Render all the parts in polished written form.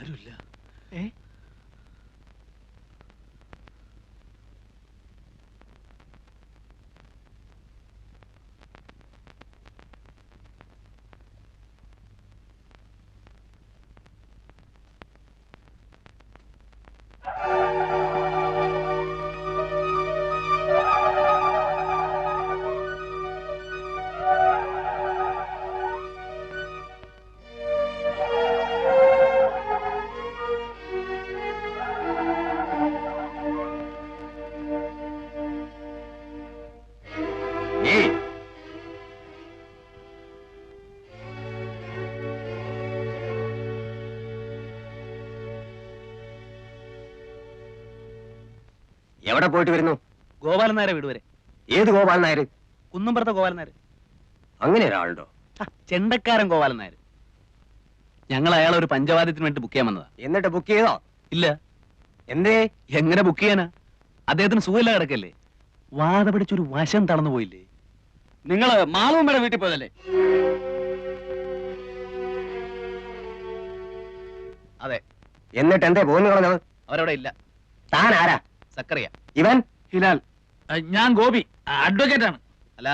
ആരുമില്ല. എവിടെ പോയിട്ട് വരുന്നു? ഗോപാലൻ നായരെ വീട് വരെ. ഏത് ഗോപാലൻ നായർ? കുന്നുംപുറത്തെ ഗോപാലൻ നായർ. അങ്ങനെ ഒരാളുണ്ടോ? ചെണ്ടക്കാരൻ ഗോപാലൻ നായർ. ഞങ്ങൾ അയാളെ ഒരു പഞ്ചവാദ്യത്തിന് വേണ്ടി ബുക്ക് ചെയ്യാൻ വന്നതാ. എന്നിട്ട് ബുക്ക് ചെയ്തോ? ഇല്ല. എന്തേ? എങ്ങനെ ബുക്ക് ചെയ്യാനാ? അദ്ദേഹത്തിന് സുഖമില്ല കിടക്കല്ലേ. വാത പിടിച്ചൊരു വശം തളർന്നു പോയില്ലേ? നിങ്ങള് മാളൂമ്മയുടെ വീട്ടിൽ പോയതല്ലേ? അതെ. എന്നിട്ട് എന്തേ പോന്നു കളഞ്ഞത്? അവരവിടെ ഇല്ല. താൻ ആരാ? സക്കറിയ. ഇവൻ ഹിലാൽ. ഞാൻ ഗോപി, അഡ്വക്കേറ്റ് ആണ്. അല്ല,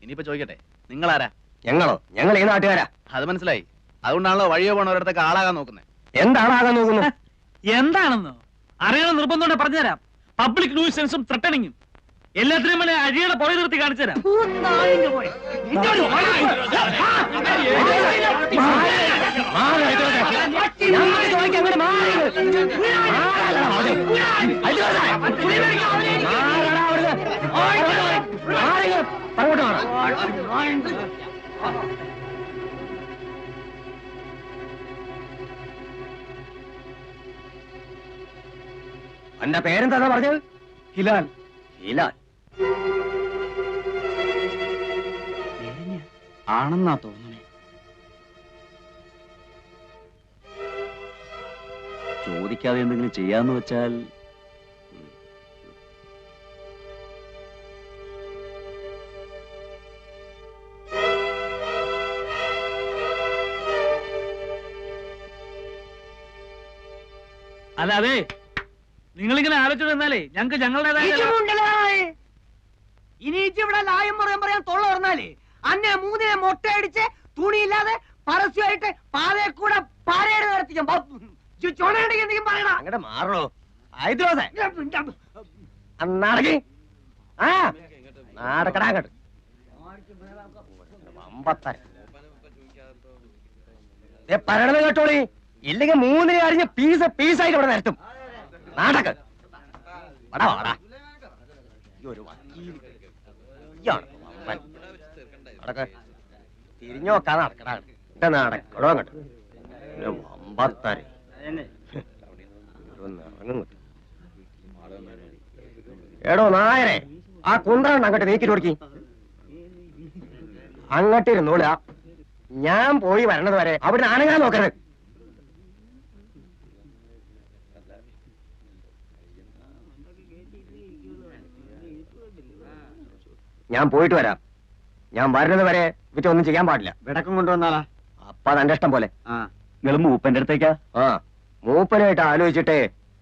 ഇനിയിപ്പോ ചോദിക്കട്ടെ, നിങ്ങളാരാ? ഞങ്ങളോ? ഞങ്ങൾ ഈ നാട്ടുകാരാ. അത് മനസ്സിലായി. അതുകൊണ്ടാണല്ലോ വഴിയോ പോണവരടുത്തൊക്കെ ആളാകാൻ നോക്കുന്നത്. എന്താണാകാൻ നോക്കുന്നു? എന്താണെന്നോ അറിയണം നിർബന്ധം പറഞ്ഞുതരാം. പബ്ലിക് ന്യൂസൻസും ത്രട്ടനിങ്ങും എല്ലാത്തിനും വേണ്ടി അഴിയുടെ പുറകെ നിർത്തി കാണിച്ചു തരാം. എന്റെ പേരെന്താ പറഞ്ഞത്? ഹിലാൽ. ഹിലാൽ ആണെന്നാ തോന്നുന്നേ. ചോദിക്കാതെ എന്തെങ്കിലും ചെയ്യാന്ന് വെച്ചാൽ അല്ല, അതെ, നിങ്ങളിങ്ങനെ ആലോചിച്ചു തന്നാലേ ഞങ്ങക്ക് ഞങ്ങളുടേതായ ഇനി ഇവിടെ ലായം പറയാൻ തൊള്ള പറഞ്ഞാലേ അന്നെ മൂന്നിനെ മൊട്ടയടിച്ച് തുണിയില്ലാതെ പരസ്യമായിട്ട് പാതയെ കൂടെ പാരയുടെ നടത്തിക്കാൻ ചുണയുണ്ടെങ്കിൽ പറയണ. അങ്ങടെ മാറണോ? നാടകി നാടക്കടാങ്ങട്ട് പറയണത് കേട്ടോളി. ഇല്ലെങ്കിൽ മൂന്നിനെ അറിഞ്ഞ് പീസായിട്ട് ഇവിടെ നിരത്തും. നാടക വാടാ. ഒരു തിരിഞ്ഞു നോക്കാൻ നടക്കടാ. നടക്കടോ അങ്ങോട്ട് വമ്പത്താര് എടോ നായരെ, ആ കുന്ത്രണ്ട് അങ്ങോട്ട് നീക്കിട്ട് കൊടുക്കി. അങ്ങോട്ടിരുന്നോള. ഞാൻ പോയി വരണത് വരെ അവിടെ അനങ്ങാൻ നോക്കരുത്. ഞാൻ പോയിട്ട് വരാം. ഞാൻ വരുന്നത് വരെ ഒന്നും ചെയ്യാൻ പാടില്ല. വിടക്കം കൊണ്ടുവന്നാളാ. അപ്പൊ അതെന്റെ ഇഷ്ടം പോലെ. നിങ്ങൾ മൂപ്പന്റെ അടുത്തേക്കാ? ആ, മൂപ്പനായിട്ട് ആലോചിച്ചിട്ട്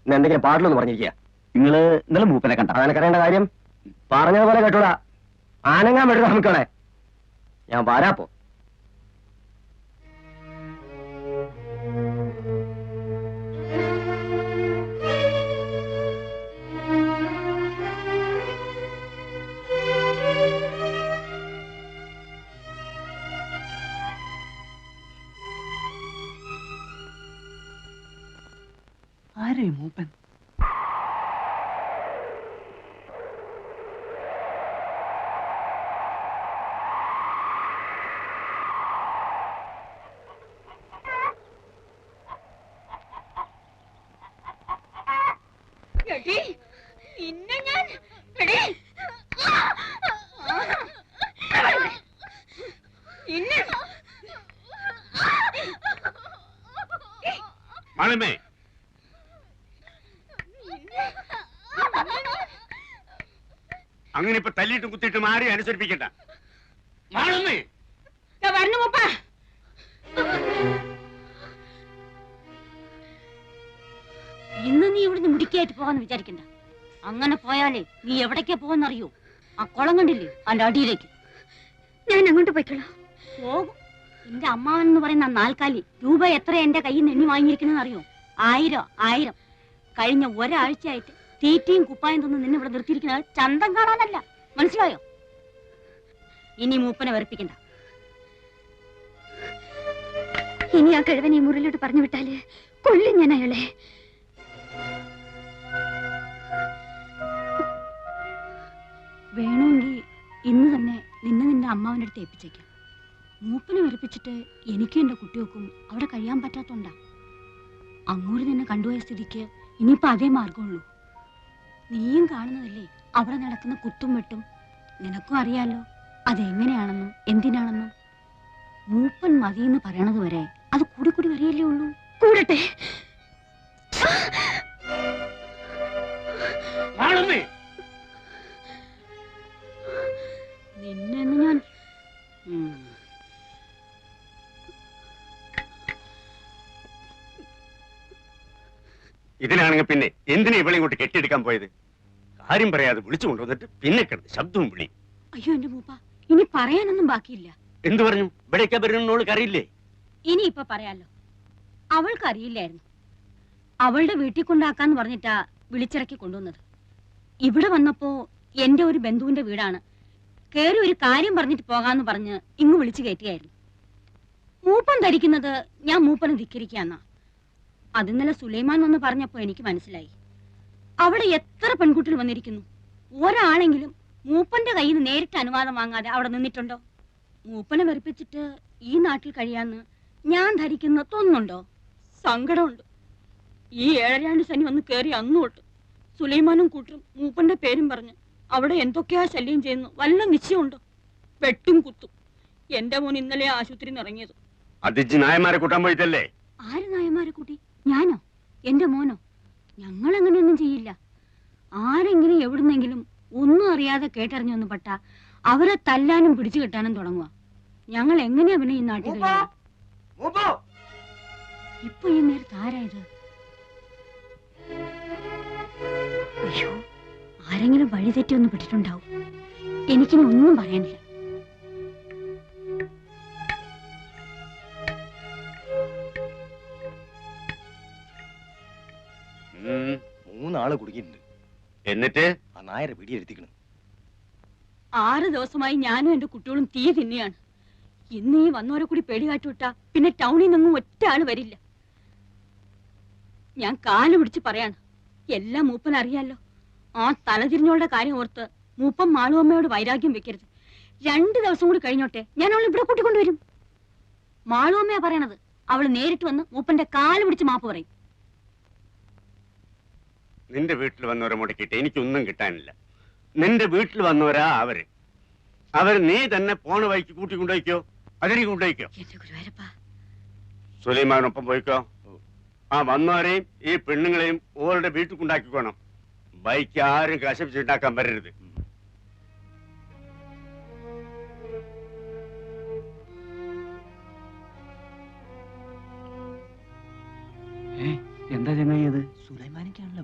എന്തെങ്കിലും പാടില്ലെന്ന് പറഞ്ഞിരിക്കുക. നിങ്ങള് ഇന്നലെ മൂപ്പനെ കണ്ട? അതെനിക്കറിയേണ്ട കാര്യം. പറഞ്ഞതുപോലെ കേട്ടൂടാ. ആനങ്ങാൻ വിടരുത് നമുക്കളെ. ഞാൻ വരാപ്പോ. ആരേ മൂപ്പൻ? മാളമ്മേ, അങ്ങനെ ഇപ്പൊ തല്ലിയിട്ടും കുത്തിയിട്ടും ആരെയും അനുസരിപ്പിക്കണ്ട. മാളമ്മേ, നീ ഇവിടുന്ന് മുടിക്കായിട്ട് പോകാന്ന് വിചാരിക്കണ്ട. അങ്ങനെ പോയാലേ നീ എവിടേക്കാ പോകാന്നറിയോ? ആ കുളം കണ്ടില്ലേ, അതിന്റെ അടിയിലേക്ക്. ഞാൻ അങ്ങോട്ട് പോയിക്കോളാം. പോകും. എന്റെ അമ്മാവൻ എന്ന് പറയുന്ന നാൽക്കാലി രൂപ എത്ര എന്റെ കയ്യിൽ നിന്ന് എണ്ണി വാങ്ങിയിരിക്കുന്നത് അറിയോ? 1000. കഴിഞ്ഞ ഒരാഴ്ചയായിട്ട് തീറ്റയും കുപ്പായം തന്ന് നിന്നെ ഇവിടെ നിർത്തിയിരിക്കുന്നത് ചന്തം കാണാനല്ല, മനസ്സിലായോ? ഇനി മൂപ്പനെ വെറുപ്പിക്കണ്ട. ഇനി ആ കിഴവൻ ഈ മുറിലോട്ട് പറഞ്ഞു വിട്ടാല് കൊല്ലും ഞാൻ അയാളെ. വേണമെങ്കിൽ ഇന്ന് തന്നെ നിന്റെ അമ്മാവന്റെ അടുത്ത് ഏൽപ്പിച്ചേക്കാം. മൂപ്പനെ വെറുപ്പിച്ചിട്ട് എനിക്കും എന്റെ കുട്ടികൾക്കും അവിടെ കഴിയാൻ പറ്റാത്തോണ്ടാ. അങ്ങോട്ട് നിന്നെ കണ്ടുപോയ സ്ഥിതിക്ക് ഇനിയിപ്പോ അതേ മാർഗമുള്ളൂ. നീയും കാണുന്നതല്ലേ അവിടെ നടക്കുന്ന കുത്തും വെട്ടും. നിനക്കും അറിയാലോ അതെങ്ങനെയാണെന്നും എന്തിനാണെന്നും. മൂപ്പൻ മതിയെന്ന് പറയണത് വരെ അത് കൂടി കൂടി വരികയല്ലേ ഉള്ളൂ. കൂടട്ടെ. നിന്നെ ഞാൻ ഇതിലാണെങ്കിൽ പിന്നെ എന്തിനാ ഇവളെ ഇങ്ങോട്ട് കെട്ടിയെടുക്കാൻ പോയത്? കാര്യം പറയാതെ വിളിച്ചു കൊണ്ടുവന്നിട്ട് പിന്നെ കിടന്ന് ശബ്ദവും വിളി. അയ്യോ എന്റെ മൂപ്പ, ഇനി പറയാനൊന്നും ബാക്കിയില്ല. എന്തു പറഞ്ഞു? ഇവിടേക്കാ വരുന്നോൾക്ക് അറിയില്ലേ? ഇനി ഇപ്പൊ പറയാലോ. അവൾക്കറിയില്ലായിരുന്നു. അവളുടെ വീട്ടിൽ കൊണ്ടാക്കാന്ന് പറഞ്ഞിട്ടാ വിളിച്ചിറക്കി കൊണ്ടുവന്നത്. ഇവിടെ വന്നപ്പോ എന്റെ ഒരു ബന്ധുവിന്റെ വീടാണ്, കേറി ഒരു കാര്യം പറഞ്ഞിട്ട് പോകാന്ന് പറഞ്ഞ് ഇങ്ങ് വിളിച്ചു കയറ്റിയായിരുന്നു. മൂപ്പൻ ധരിക്കുന്നത് ഞാൻ മൂപ്പനെ ധിക്കരിക്കാന്നാ. അത് ഇന്നലെ സുലൈമാൻ വന്ന് പറഞ്ഞപ്പോ എനിക്ക് മനസ്സിലായി. അവിടെ എത്ര പെൺകുട്ടികൾ വന്നിരിക്കുന്നു, ഒരാളെങ്കിലും മൂപ്പന്റെ കയ്യിൽ നിന്ന് നേരിട്ട് അനുവാദം വാങ്ങാതെ അവിടെ നിന്നിട്ടുണ്ടോ? മൂപ്പനെ വെറുപ്പിച്ചിട്ട് ഈ നാട്ടിൽ കഴിയാന്ന് ഞാൻ ധരിക്കുന്ന തോന്നുന്നുണ്ടോ? സങ്കടമുണ്ട്. ഈ 7 ശനി വന്ന് കയറി അന്നു തൊട്ട് സുലൈമാനും കൂട്ടരും മൂപ്പന്റെ പേരും പറഞ്ഞ് അവിടെ എന്തൊക്കെയാ ശല്യം ചെയ്യുന്നു വല്ല നിശ്ചയമുണ്ടോ? വെട്ടും കുത്തും. എന്റെ മോൻ ഇന്നലെ ആശുപത്രിയിൽ നിന്ന് ഇറങ്ങിയത്. അതിച്ച് നായന്മാരെ കൂട്ടാൻ പോയിട്ടല്ലേ? ആര് നായന്മാരെ കൂട്ടി? ഞാനോ? എന്റെ മോനോ? ഞങ്ങൾ അങ്ങനെയൊന്നും ചെയ്യില്ല. ആരെങ്കിലും എവിടുന്നെങ്കിലും ഒന്നും അറിയാതെ കേട്ടറിഞ്ഞൊന്ന് പെട്ട അവരെ തല്ലാനും പിടിച്ചു കെട്ടാനും തുടങ്ങുക. ഞങ്ങൾ എങ്ങനെയാ പിന്നെ ഈ നാട്ടിൽ കഴിയുക? ഇപ്പൊ ഈ നേരത്ത് ആരായത്? അയ്യോ, ആരെങ്കിലും വഴിതെറ്റി ഒന്ന് പെട്ടിട്ടുണ്ടാവും. എനിക്കിനി ഒന്നും പറയാനില്ല. മൂന്നാള് കുടുങ്ങിയിട്ടുണ്ട്. എന്നിട്ട് ആ നായരെ പിടിയെടുത്തിക്കണം. 6 ദിവസമായി ഞാനും എന്റെ കുട്ടികളും തീ തിന്നെയാണ്. ഇന്ന് ഈ വന്നവരെ കൂടി പേടി കാട്ടുവിട്ടാ പിന്നെ ടൗണിൽ നിന്നും ഒറ്റ ആള് വരില്ല. ഞാൻ കാല് പിടിച്ച് പറയാണ്, എല്ലാം മൂപ്പൻ അറിയാലോ. ആ തലതിരിഞ്ഞോളുടെ കാര്യം ഓർത്ത് മൂപ്പൻ മാളുവമ്മയോട് വൈരാഗ്യം വെക്കരുത്. 2 ദിവസം കൂടി കഴിഞ്ഞോട്ടെ, ഞാൻ അവളെ ഇവിടെ കൂട്ടിക്കൊണ്ടുവരും. മാളുവമ്മയാ പറയണത്. അവള് നേരിട്ട് വന്ന് മൂപ്പന്റെ കാല് പിടിച്ച് മാപ്പ് പറയും. നിന്റെ വീട്ടിൽ വന്നവരെ മുടക്കിയിട്ട് എനിക്കൊന്നും കിട്ടാനില്ല. നിന്റെ വീട്ടിൽ വന്നവരാ അവര് നീ തന്നെ പോണ വഴിക്ക് കൂട്ടിക്കൊണ്ടുപോയിക്കോ, അതിലേക്ക് കൊണ്ടുപോയിക്കോ. എന്റെ ഗുരുവായൂരപ്പ, സുലൈമാനൊപ്പം പോയിക്കോ. ആ വന്നവരെയും ഈ പെണ്ണുങ്ങളെയും ഓരുടെ വീട്ടിൽ കൊണ്ടാക്കിക്കോണം. ബൈക്ക് ആരും കശപിച്ചുണ്ടാക്കാൻ വരരുത്. എന്താ ചങ്ങായി അത്? സുലൈമാനിക്കാണല്ലോ.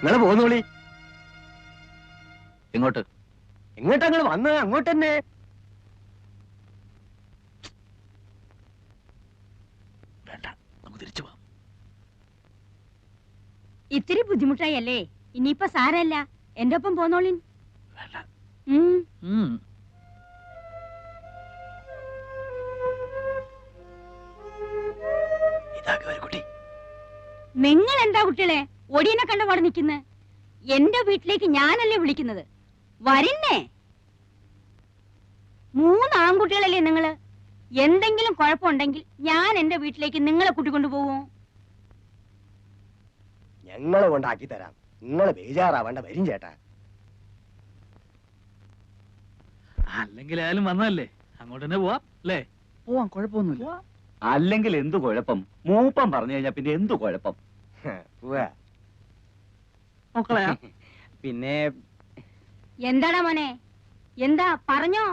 നിങ്ങള് പോന്നോളി. എങ്ങോട്ട്? എങ്ങോട്ടാ നിങ്ങൾ വന്നത്? അങ്ങോട്ട് തന്നെ. വേണ്ട, നമുക്ക് തിരിച്ചു പോവാം. ഇത്തിരി ബുദ്ധിമുട്ടായല്ലേ? ഇനിയിപ്പൊ സാരല്ല, എന്റെ ഒപ്പം പോന്നോളിൻ. വേണ്ട. കുട്ടി, നിങ്ങൾ എന്താ കുട്ടികളെ ഒടിയനെ കണ്ടപാട് നിൽക്കുന്നേ? എന്റെ വീട്ടിലേക്ക് ഞാനല്ലേ വിളിക്കുന്നത്? വരുന്നേ. 3 ആൺകുട്ടികളല്ലേ നിങ്ങള്? എന്തെങ്കിലും കുഴപ്പമുണ്ടെങ്കിൽ ഞാൻ എന്റെ വീട്ടിലേക്ക് നിങ്ങളെ കൂട്ടിക്കൊണ്ടു പോവോ? ഞങ്ങളെ കൊണ്ടാക്കി തരാം. നിങ്ങള് ബേജാറാവേണ്ട, വരും ചേട്ടാ. അല്ലെങ്കിൽ ആയാലും വന്നതല്ലേ, അങ്ങോട്ട് തന്നെ പോവാം അല്ലേ? പോവാം, കുഴപ്പമൊന്നുമില്ല. അല്ലെങ്കിൽ എന്തു കുഴപ്പം? മൂപ്പം പറഞ്ഞു കഴിഞ്ഞാ പിന്നെ എന്തു കുഴപ്പം? മക്കളെ പിന്നെ എന്താടാ മോനെ, എന്താ പറഞ്ഞോ?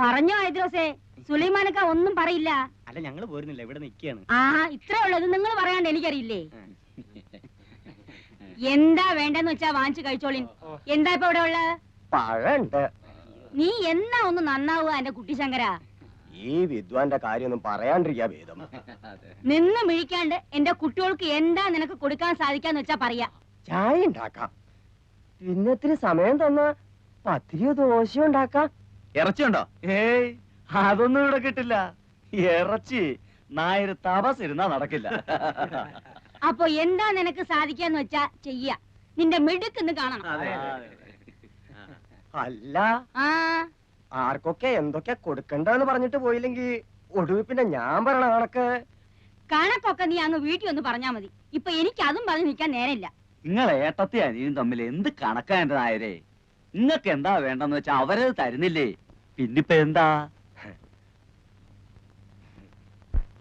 പറഞ്ഞോ ഐദ്രോസേ? സുലൈമാനക്ക ഒന്നും പറയില്ല. അല്ല, ഞങ്ങള് പോരുന്നില്ല, ഇവിടെ നിൽക്കുകയാണ്. ആ ഇത്രേ ഉള്ളത്, നിങ്ങൾ പറയാണ്ട് എനിക്കറിയില്ലേ? എന്താ വേണ്ടെന്ന് വെച്ചാ വാങ്ങിച്ചു കഴിച്ചോളിൻ. എന്താ ഇപ്പൊ ഇവിടെ ഉള്ളത്? പഴണ്ട്. നീ എന്നാ ഒന്ന് നന്നാവുക എന്റെ കുട്ടി ശങ്കര. ഈ വിദ്വാന്റെ കാര്യമൊന്നും പറയാണ്ടിരിക്കാ ഭേദം. നിന്ന് മിഴിക്കാണ്ട് എന്റെ കുട്ടികൾക്ക് എന്താ നിനക്ക് കൊടുക്കാൻ സാധിക്കാന്ന് വെച്ചാ പറയാ. ചായ ഉണ്ടാക്കാം, പിന്നെ ഇത്തിരി സമയം തന്നാ പത്തിരിയോ ദോശയോ ഉണ്ടാക്കാം. ഇറച്ചിയുണ്ടോ? ഏയ്, അതൊന്നും ഇവിടെ കിട്ടില്ല. ഇറച്ചി നായർ തപസ് ഇരുന്നാ നടക്കില്ല. അപ്പൊ എന്താ നിനക്ക് സാധിക്കാന്ന് വെച്ചാ ചെയ്യ. നിന്റെ മിടുക്കെന്ന് കാണണം. അല്ല, ആ ആർക്കൊക്കെ എന്തൊക്കെ കൊടുക്കണ്ടെന്ന് പറഞ്ഞിട്ട് പോയില്ലെങ്കിൽ ഒടുവിൽ പിന്നെ ഞാൻ പറയണ കണക്ക്. കണക്കൊക്കെ നീ അങ്ങ് വീട്ടിൽ ഒന്ന് പറഞ്ഞാ മതി. ഇപ്പൊ എനിക്ക് അതും പറഞ്ഞു നിൽക്കാൻ നേരമില്ല. നിങ്ങൾ ഏട്ടത്തി അനിയും തമ്മിൽ എന്ത് കണക്കാ എന്റെ നായരെ? നിങ്ങക്ക് എന്താ വേണ്ടെന്ന് വെച്ചാ അവരത് തരുന്നില്ലേ? പിന്നിപ്പ എന്താ?